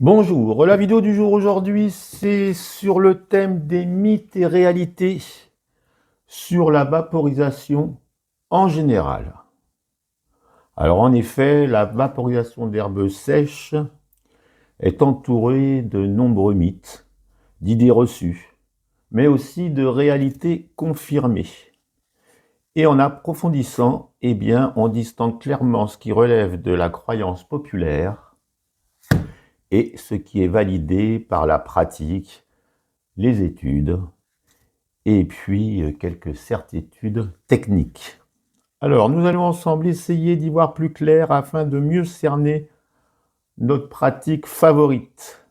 Bonjour, la vidéo du jour aujourd'hui, c'est sur le thème des mythes et réalités sur la vaporisation en général. Alors en effet, la vaporisation d'herbes sèches est entourée de nombreux mythes, d'idées reçues, mais aussi de réalités confirmées. Et en approfondissant, on distingue clairement ce qui relève de la croyance populaire et ce qui est validé par la pratique, les études et puis quelques certitudes techniques. Alors, nous allons ensemble essayer d'y voir plus clair afin de mieux cerner notre pratique favorite.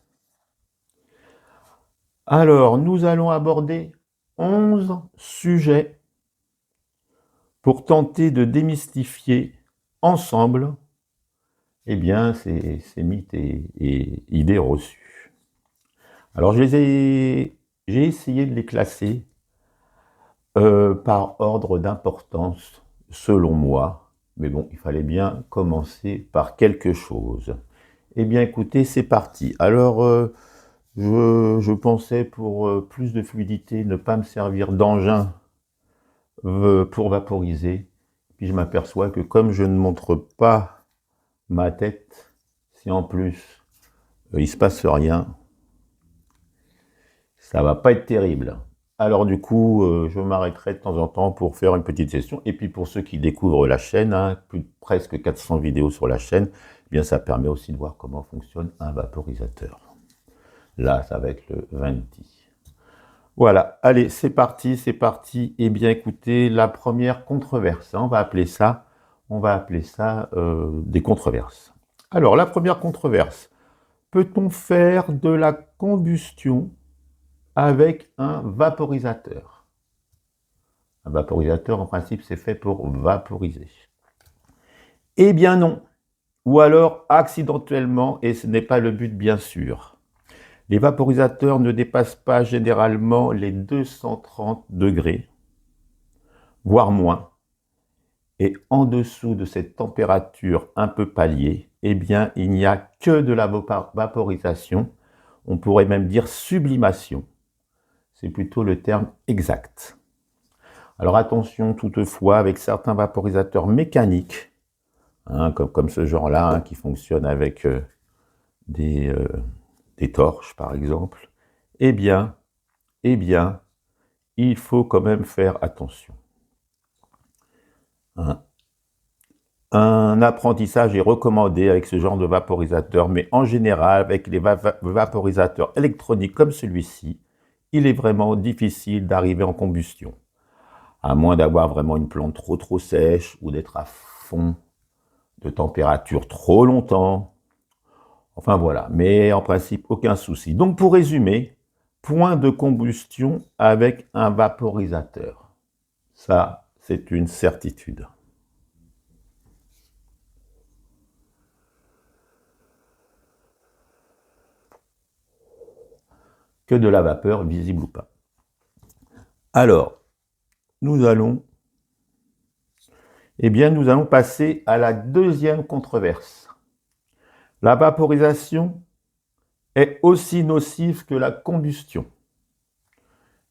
Alors, nous allons aborder 11 sujets pour tenter de démystifier ensemble ces mythes et idées reçues. Alors, j'ai essayé de les classer par ordre d'importance, selon moi. Mais bon, il fallait bien commencer par quelque chose. Eh bien, écoutez, c'est parti. Alors, je pensais, pour plus de fluidité, ne pas me servir d'engin pour vaporiser. Puis je m'aperçois que comme je ne montre pas ma tête, si en plus il se passe rien, ça va pas être terrible. Alors du coup, je m'arrêterai de temps en temps pour faire une petite session. Et puis pour ceux qui découvrent la chaîne, presque 400 vidéos sur la chaîne, ça permet aussi de voir comment fonctionne un vaporisateur. Là, ça va être le Venti. Voilà, allez, c'est parti, c'est parti. Eh bien écoutez, la première controverse, on va appeler ça des controverses. Alors la première controverse, peut-on faire de la combustion avec un vaporisateur? Un vaporisateur, en principe, c'est fait pour vaporiser. Eh bien non. Ou alors accidentellement, et ce n'est pas le but bien sûr. Les vaporisateurs ne dépassent pas généralement les 230 degrés, voire moins. Et en dessous de cette température un peu palier, il n'y a que de la vaporisation. On pourrait même dire sublimation. C'est plutôt le terme exact. Alors attention toutefois, avec certains vaporisateurs mécaniques, comme ce genre-là, qui fonctionne avec des torches par exemple, eh bien, il faut quand même faire attention. Un apprentissage est recommandé avec ce genre de vaporisateur, mais en général, avec les vaporisateurs électroniques comme celui-ci, il est vraiment difficile d'arriver en combustion, à moins d'avoir vraiment une plante trop sèche ou d'être à fond de température trop longtemps. Enfin voilà, mais en principe, aucun souci. Donc pour résumer, point de combustion avec un vaporisateur. Ça, c'est une certitude. Que de la vapeur, visible ou pas. Alors, nous allons passer à la deuxième controverse. La vaporisation est aussi nocive que la combustion.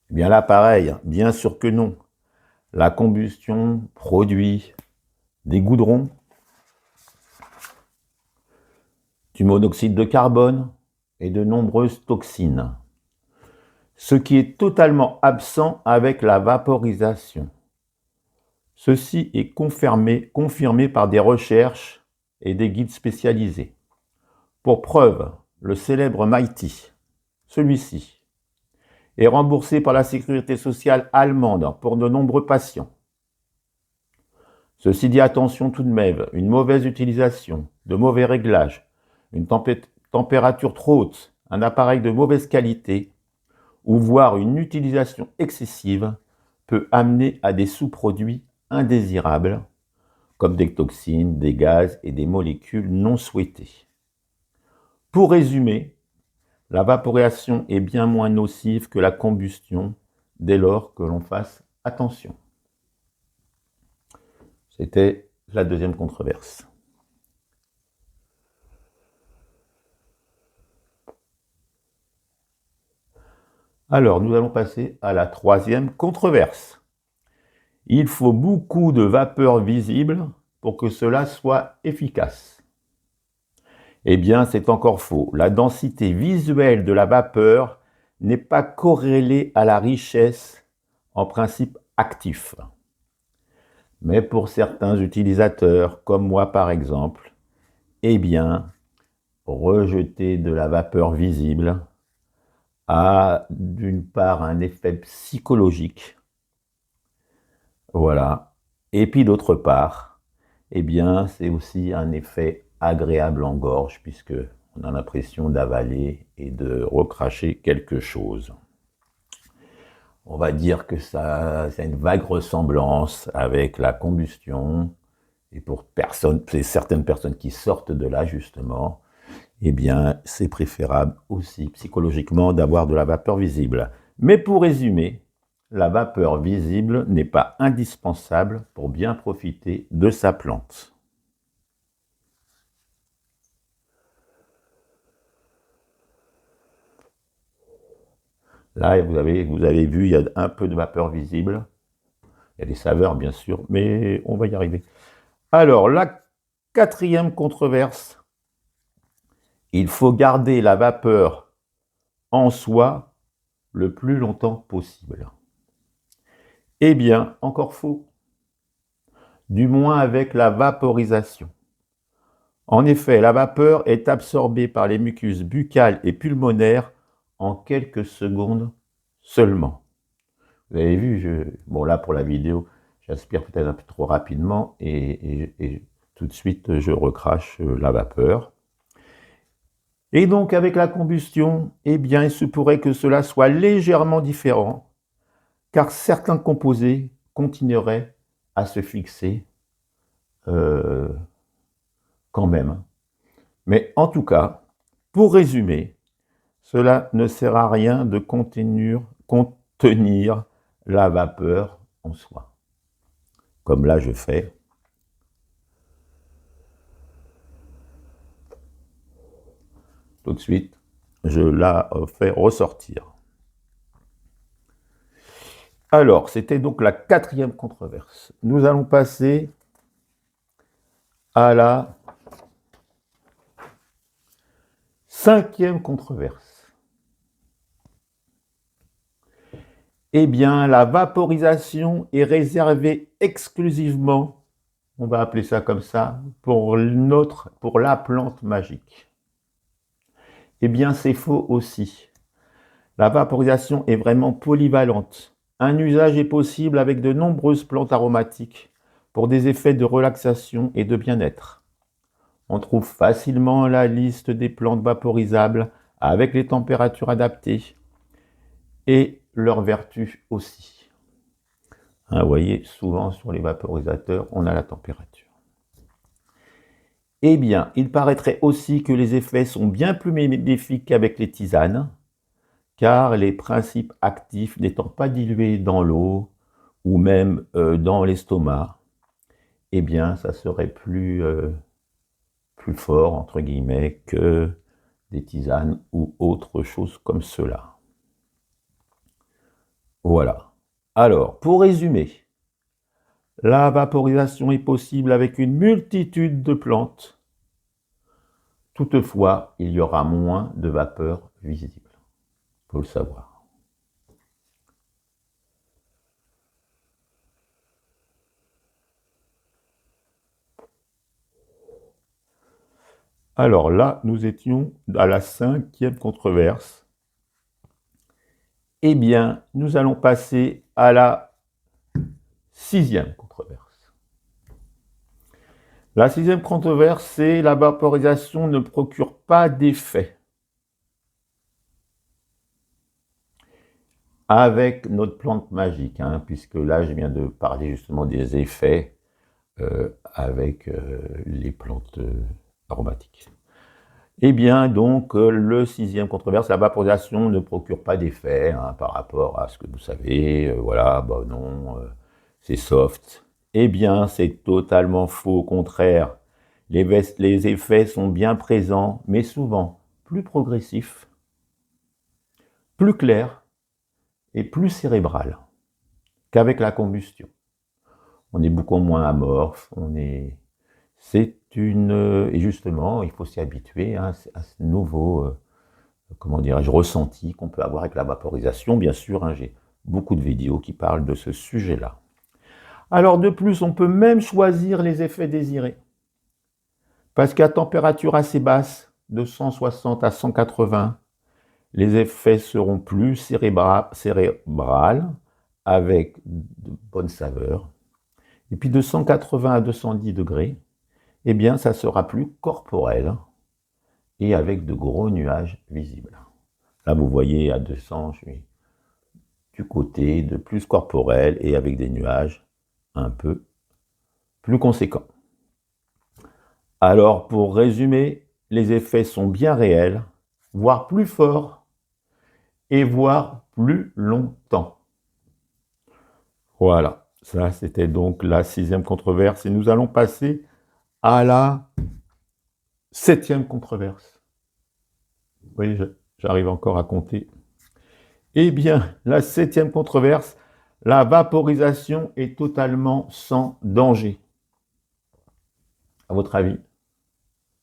Eh bien là, pareil, bien sûr que non. La combustion produit des goudrons, du monoxyde de carbone et de nombreuses toxines. Ce qui est totalement absent avec la vaporisation. Ceci est confirmé par des recherches et des guides spécialisés. Pour preuve, le célèbre Mighty, celui-ci, est remboursé par la sécurité sociale allemande pour de nombreux patients. Ceci dit, attention tout de même, une mauvaise utilisation, de mauvais réglages, une température trop haute, un appareil de mauvaise qualité, ou voire une utilisation excessive, peut amener à des sous-produits indésirables, comme des toxines, des gaz et des molécules non souhaitées. Pour résumer, la vaporisation est bien moins nocive que la combustion dès lors que l'on fasse attention. C'était la deuxième controverse. Alors, nous allons passer à la troisième controverse. Il faut beaucoup de vapeur visible pour que cela soit efficace. Eh bien, c'est encore faux. La densité visuelle de la vapeur n'est pas corrélée à la richesse en principe actif. Mais pour certains utilisateurs, comme moi par exemple, eh bien, rejeter de la vapeur visible a d'une part un effet psychologique, voilà, et puis d'autre part, eh bien, c'est aussi un effet agréable en gorge puisque on a l'impression d'avaler et de recracher quelque chose. On va dire que ça a une vague ressemblance avec la combustion, et pour certaines personnes qui sortent de là justement, eh bien, c'est préférable aussi psychologiquement d'avoir de la vapeur visible. Mais pour résumer, la vapeur visible n'est pas indispensable pour bien profiter de sa plante. Là, vous avez vu, il y a un peu de vapeur visible. Il y a des saveurs, bien sûr, mais on va y arriver. Alors, la quatrième controverse, il faut garder la vapeur en soi le plus longtemps possible. Eh bien, encore faux. Du moins avec la vaporisation. En effet, la vapeur est absorbée par les muqueuses buccales et pulmonaires en quelques secondes seulement. Vous avez vu, bon là pour la vidéo, j'aspire peut-être un peu trop rapidement et tout de suite je recrache la vapeur. Et donc avec la combustion, eh bien il se pourrait que cela soit légèrement différent, car certains composés continueraient à se fixer euh, quand même. Mais en tout cas, pour résumer, cela ne sert à rien de contenir la vapeur en soi. Comme là je fais. Tout de suite, je la fais ressortir. Alors, c'était donc la quatrième controverse. Nous allons passer à la cinquième controverse. Eh bien, la vaporisation est réservée exclusivement, on va appeler ça comme ça, pour la plante magique. Eh bien, c'est faux aussi. La vaporisation est vraiment polyvalente. Un usage est possible avec de nombreuses plantes aromatiques pour des effets de relaxation et de bien-être. On trouve facilement la liste des plantes vaporisables avec les températures adaptées et leurs vertus aussi. Hein, vous voyez, souvent sur les vaporisateurs, on a la température. Eh bien, il paraîtrait aussi que les effets sont bien plus bénéfiques qu'avec les tisanes, car les principes actifs n'étant pas dilués dans l'eau ou même dans l'estomac, eh bien, ça serait plus fort, entre guillemets, que des tisanes ou autre chose comme cela. Voilà. Alors, pour résumer, la vaporisation est possible avec une multitude de plantes. Toutefois, il y aura moins de vapeur visible. Il faut le savoir. Alors là, nous étions à la cinquième controverse. Eh bien, nous allons passer à la sixième controverse. La sixième controverse, c'est la vaporisation ne procure pas d'effet avec notre plante magique, hein, puisque là, je viens de parler justement des effets avec les plantes aromatiques. Eh bien, donc, le sixième controverse, la vaporisation ne procure pas d'effet hein, par rapport à ce que vous savez, voilà, bah non, c'est soft. Eh bien, c'est totalement faux, au contraire. Les effets sont bien présents, mais souvent plus progressifs, plus clairs est plus cérébral qu'avec la combustion. On est beaucoup moins amorphe, et justement, il faut s'y habituer à ce nouveau, comment dirais-je, ressenti qu'on peut avoir avec la vaporisation. Bien sûr, j'ai beaucoup de vidéos qui parlent de ce sujet-là. Alors de plus, on peut même choisir les effets désirés. Parce qu'à température assez basse, de 160 à 180, les effets seront plus cérébrales, avec de bonnes saveurs. Et puis de 180 à 210 degrés, eh bien, ça sera plus corporel et avec de gros nuages visibles. Là, vous voyez, à 200, je suis du côté de plus corporel et avec des nuages un peu plus conséquents. Alors, pour résumer, les effets sont bien réels, voire plus forts, et voire plus longtemps. Voilà, ça c'était donc la 6e controverse, et nous allons passer à la 7e controverse. Oui, j'arrive encore à compter. Eh bien, la 7e controverse, la vaporisation est totalement sans danger. À votre avis?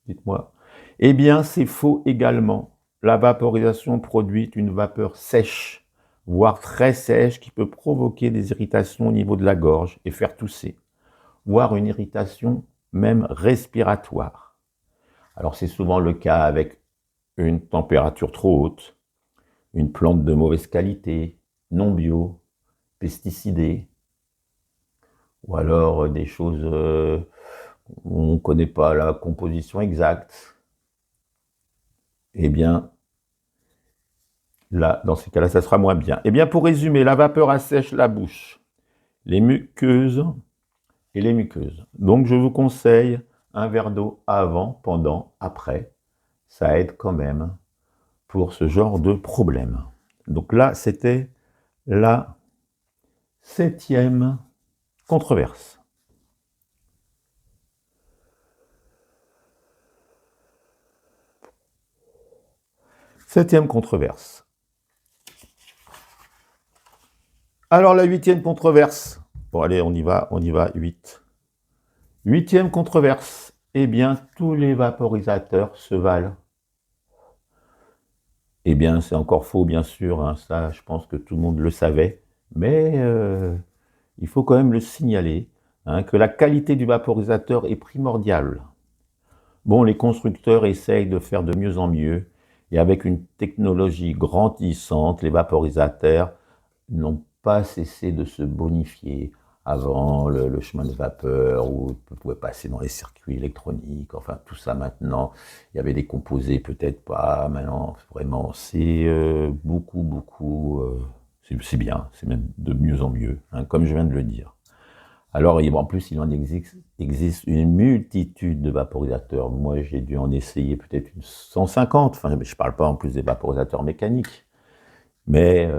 Dites-moi. Eh bien, c'est faux également. La vaporisation produit une vapeur sèche, voire très sèche, qui peut provoquer des irritations au niveau de la gorge et faire tousser, voire une irritation même respiratoire. Alors, c'est souvent le cas avec une température trop haute, une plante de mauvaise qualité, non bio, pesticidée, ou alors des choses où on ne connaît pas la composition exacte. Eh bien, là, dans ces cas-là, ça sera moins bien. Eh bien, pour résumer, la vapeur assèche la bouche, les muqueuses et les muqueuses. Donc, je vous conseille un verre d'eau avant, pendant, après. Ça aide quand même pour ce genre de problème. Donc là, c'était la 7e controverse. 7e controverse. Alors la 8e controverse. Bon allez, on y va, 8. 8e controverse. Eh bien, tous les vaporisateurs se valent. Eh bien, c'est encore faux, bien sûr, hein, ça, je pense que tout le monde le savait, mais il faut quand même le signaler, hein, que la qualité du vaporisateur est primordiale. Bon, les constructeurs essayent de faire de mieux en mieux, et avec une technologie grandissante, les vaporisateurs n'ont pas cessé de se bonifier. Avant, le chemin de vapeur, où on pouvait passer dans les circuits électroniques, enfin tout ça maintenant, il y avait des composés, peut-être pas, maintenant vraiment c'est beaucoup, c'est bien, c'est même de mieux en mieux, hein, comme je viens de le dire. Alors en plus il en existe une multitude de vaporisateurs, moi j'ai dû en essayer peut-être 150, enfin je ne parle pas en plus des vaporisateurs mécaniques, mais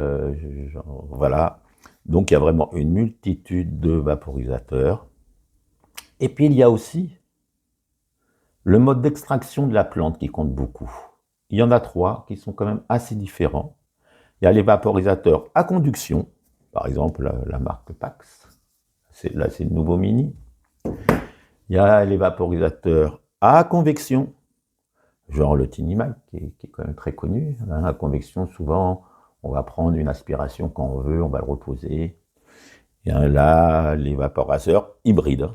voilà. Donc, il y a vraiment une multitude de vaporisateurs. Et puis, il y a aussi le mode d'extraction de la plante qui compte beaucoup. Il y en a 3 qui sont quand même assez différents. Il y a les vaporisateurs à conduction, par exemple la marque Pax. Là, c'est le nouveau Mini. Il y a les vaporisateurs à convection, genre le Tinimac, qui est quand même très connu. À convection, souvent, on va prendre une aspiration quand on veut, on va le reposer. Et là, les vaporisateurs hybrides,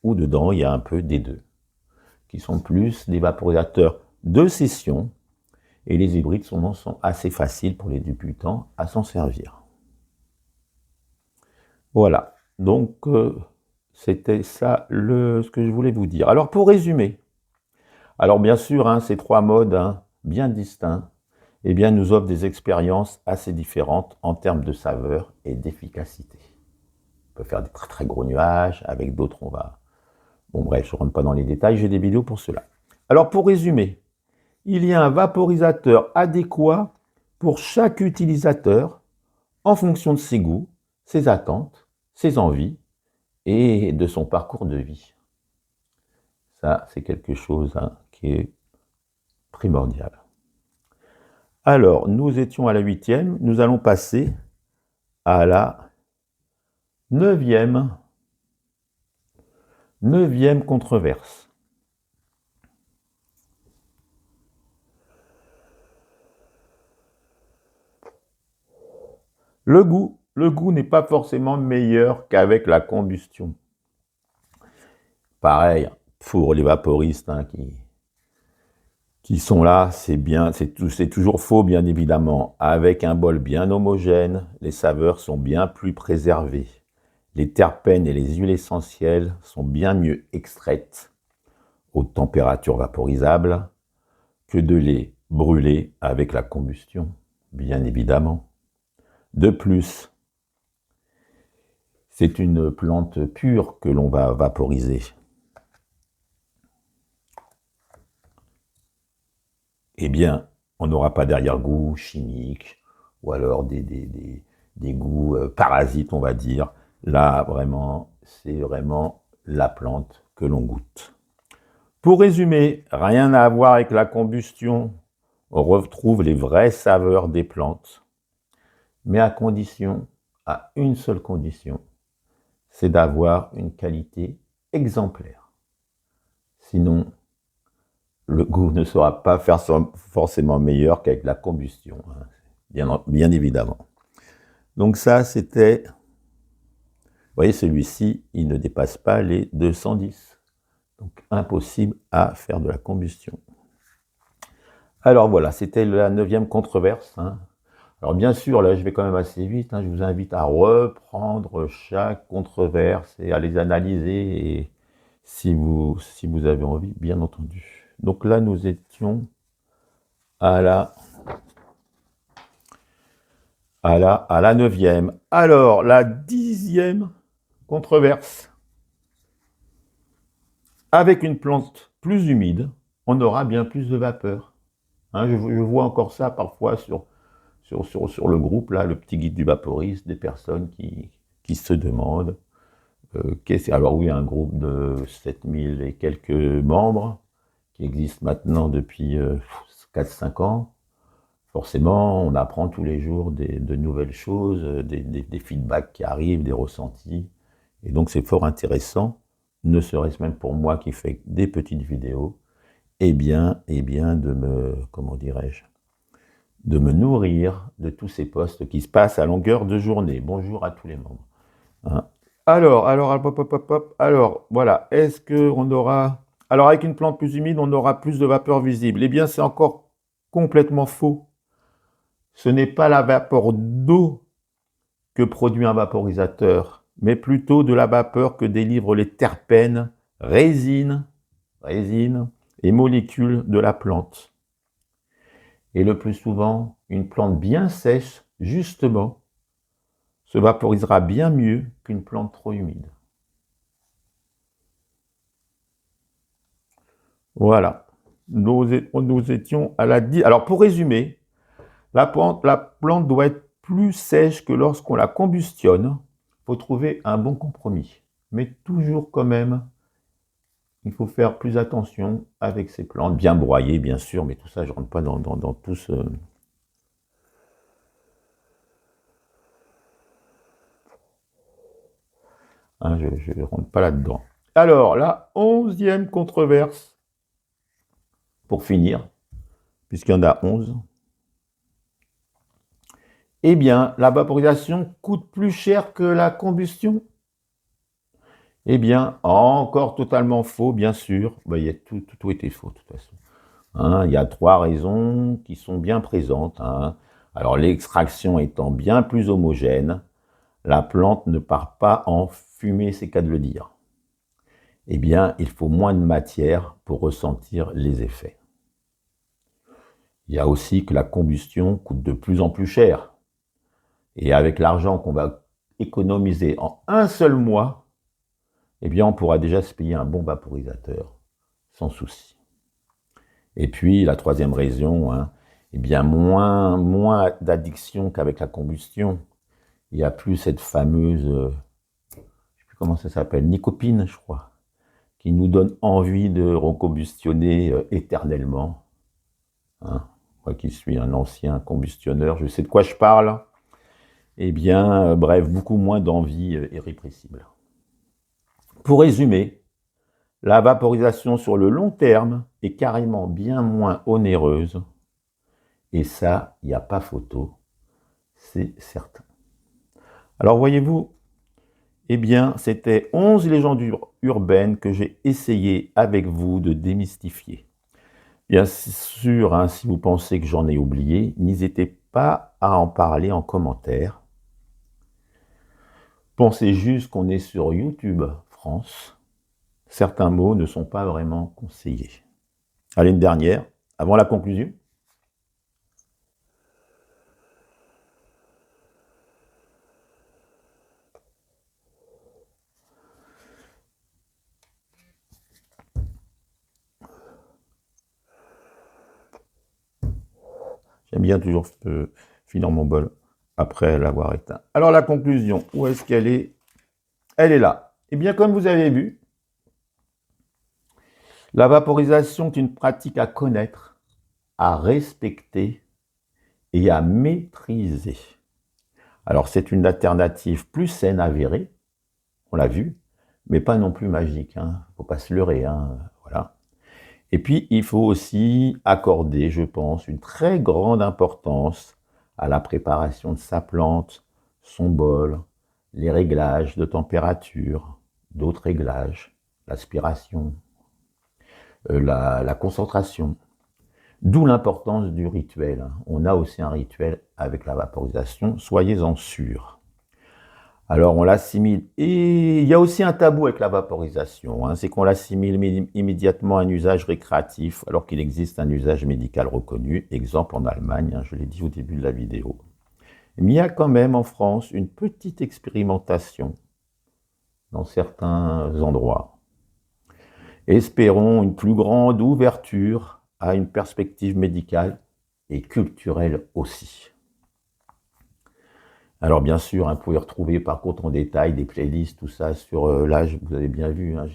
où dedans, il y a un peu des deux, qui sont plus des vaporisateurs de session, et les hybrides sont assez faciles pour les débutants à s'en servir. Voilà, donc c'était ça ce que je voulais vous dire. Alors pour résumer, alors bien sûr, hein, ces 3 modes bien distincts, eh bien, nous offrent des expériences assez différentes en termes de saveur et d'efficacité. On peut faire des très très gros nuages, avec d'autres on va... Bon bref, je ne rentre pas dans les détails, j'ai des vidéos pour cela. Alors pour résumer, il y a un vaporisateur adéquat pour chaque utilisateur en fonction de ses goûts, ses attentes, ses envies et de son parcours de vie. Ça, c'est quelque chose qui est primordial. Alors, nous étions à la 8e, nous allons passer à la neuvième controverse. Le goût n'est pas forcément meilleur qu'avec la combustion. Pareil, pour les vaporistes qui sont là, c'est toujours faux, bien évidemment. Avec un bol bien homogène, les saveurs sont bien plus préservées. Les terpènes et les huiles essentielles sont bien mieux extraites aux températures vaporisables que de les brûler avec la combustion, bien évidemment. De plus, c'est une plante pure que l'on va vaporiser. Eh bien, on n'aura pas d'arrière-goût chimique ou alors des goûts parasites, on va dire. Là, vraiment, c'est vraiment la plante que l'on goûte. Pour résumer, rien à voir avec la combustion. On retrouve les vraies saveurs des plantes, mais à une seule condition, c'est d'avoir une qualité exemplaire. Sinon, le goût ne sera pas forcément meilleur qu'avec la combustion, hein, bien évidemment. Donc ça, c'était... Vous voyez, celui-ci, il ne dépasse pas les 210. Donc impossible à faire de la combustion. Alors voilà, c'était la 9e controverse. Hein. Alors bien sûr, là, je vais quand même assez vite. Hein, je vous invite à reprendre chaque controverse et à les analyser, et si vous avez envie, bien entendu. Donc là, nous étions à la 9e. Alors, la 10e controverse. Avec une plante plus humide, on aura bien plus de vapeur. Hein, je vois encore ça parfois sur le groupe, là, le petit guide du vaporiste, des personnes qui se demandent. Alors oui, un groupe de 7000 et quelques membres qui existe maintenant depuis 4-5 ans. Forcément, on apprend tous les jours de nouvelles choses, des feedbacks qui arrivent, des ressentis. Et donc, c'est fort intéressant, ne serait-ce même pour moi qui fais des petites vidéos, et bien de me, comment dirais-je, de me nourrir de tous ces posts qui se passent à longueur de journée. Bonjour à tous les membres. Hein. Alors, voilà, est-ce qu'on aura... Alors, avec une plante plus humide, on aura plus de vapeur visible. Eh bien, c'est encore complètement faux. Ce n'est pas la vapeur d'eau que produit un vaporisateur, mais plutôt de la vapeur que délivrent les terpènes, résines et molécules de la plante. Et le plus souvent, une plante bien sèche, justement, se vaporisera bien mieux qu'une plante trop humide. Voilà, nous étions à la 10. Alors pour résumer, la plante doit être plus sèche que lorsqu'on la combustionne. Il faut trouver un bon compromis. Mais toujours quand même, il faut faire plus attention avec ces plantes, bien broyées bien sûr, mais tout ça, je ne rentre pas dans tout ce... Hein, je ne rentre pas là-dedans. Alors, la 11e controverse, pour finir, puisqu'il y en a 11. Eh bien, la vaporisation coûte plus cher que la combustion. Eh bien, encore totalement faux, bien sûr. Tout était faux, de toute façon. Hein, il y a 3 raisons qui sont bien présentes. Hein. Alors, l'extraction étant bien plus homogène, la plante ne part pas en fumée, c'est qu'à de le dire. Eh bien, il faut moins de matière pour ressentir les effets. Il y a aussi que la combustion coûte de plus en plus cher. Et avec l'argent qu'on va économiser en un seul mois, eh bien, on pourra déjà se payer un bon vaporisateur, sans souci. Et puis, la 3e raison, hein, eh bien, moins d'addiction qu'avec la combustion. Il n'y a plus cette fameuse, je ne sais plus comment ça s'appelle, nicotine, je crois, qui nous donne envie de recombustionner éternellement. Hein. Moi qui suis un ancien combustionneur, je sais de quoi je parle. Eh bien, bref, beaucoup moins d'envie irrépressible. Pour résumer, la vaporisation sur le long terme est carrément bien moins onéreuse. Et ça, il n'y a pas photo, c'est certain. Alors voyez-vous, eh bien, c'était 11 légendes urbaines que j'ai essayé avec vous de démystifier. Bien sûr, hein, si vous pensez que j'en ai oublié, n'hésitez pas à en parler en commentaire. Pensez juste qu'on est sur YouTube France. Certains mots ne sont pas vraiment conseillés. Allez, une dernière, avant la conclusion. J'aime bien toujours finir mon bol après l'avoir éteint. Alors la conclusion, où est-ce qu'elle est? Elle est là. Eh bien, comme vous avez vu, la vaporisation est une pratique à connaître, à respecter et à maîtriser. Alors c'est une alternative plus saine avérée, on l'a vu, mais pas non plus magique, hein. Faut pas se leurrer, hein. Voilà. Et puis il faut aussi accorder, je pense, une très grande importance à la préparation de sa plante, son bol, les réglages de température, d'autres réglages, l'aspiration, la concentration. D'où l'importance du rituel. On a aussi un rituel avec la vaporisation, soyez-en sûrs. Alors on l'assimile, et il y a aussi un tabou avec la vaporisation, hein, c'est qu'on l'assimile immédiatement à un usage récréatif, alors qu'il existe un usage médical reconnu, exemple en Allemagne, hein, je l'ai dit au début de la vidéo. Mais il y a quand même en France une petite expérimentation dans certains endroits. Espérons une plus grande ouverture à une perspective médicale et culturelle aussi. Alors bien sûr, hein, vous pouvez retrouver par contre en détail des playlists, tout ça sur là, vous avez bien vu, hein,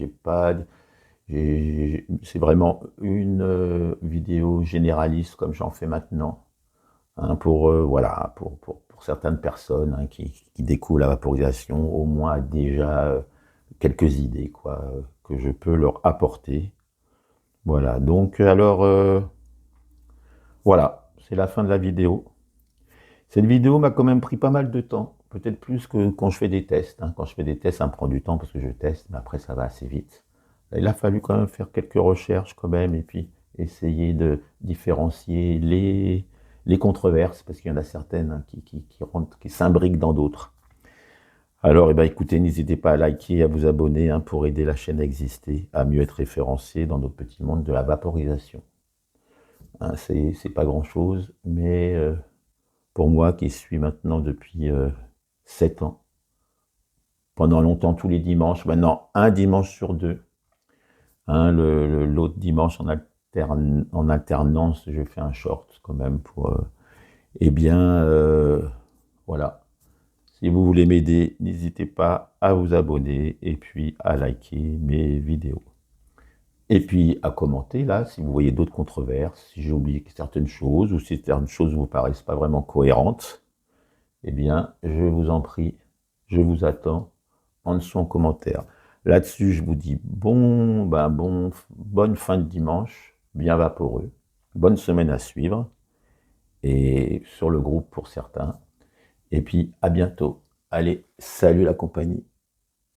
c'est vraiment une vidéo généraliste comme j'en fais maintenant, hein, pour voilà, pour certaines personnes, hein, qui découvrent la vaporisation, au moins déjà quelques idées quoi, que je peux leur apporter. Voilà, donc alors voilà, c'est la fin de la vidéo. Cette vidéo m'a quand même pris pas mal de temps, peut-être plus que quand je fais des tests, hein. Quand je fais des tests, ça me prend du temps parce que je teste, mais après ça va assez vite. Là, il a fallu quand même faire quelques recherches quand même, et puis essayer de différencier les controverses, parce qu'il y en a certaines, hein, qui s'imbriquent dans d'autres. Alors, eh ben, écoutez, n'hésitez pas à liker, à vous abonner, hein, pour aider la chaîne à exister, à mieux être référencée dans notre petit monde de la vaporisation. Hein, c'est pas grand-chose, mais pour moi qui suis maintenant depuis 7 ans, pendant longtemps tous les dimanches, maintenant un dimanche sur deux, hein, l'autre dimanche en alternance, je fais un short quand même pour... eh bien, voilà. Si vous voulez m'aider, n'hésitez pas à vous abonner et puis à liker mes vidéos. Et puis à commenter là, si vous voyez d'autres controverses, si j'ai oublié certaines choses ou si certaines choses ne vous paraissent pas vraiment cohérentes, eh bien, je vous en prie, je vous attends en dessous en commentaire. Là-dessus, je vous dis bonne fin de dimanche, bien vaporeux, bonne semaine à suivre, et sur le groupe pour certains. Et puis, à bientôt. Allez, salut la compagnie.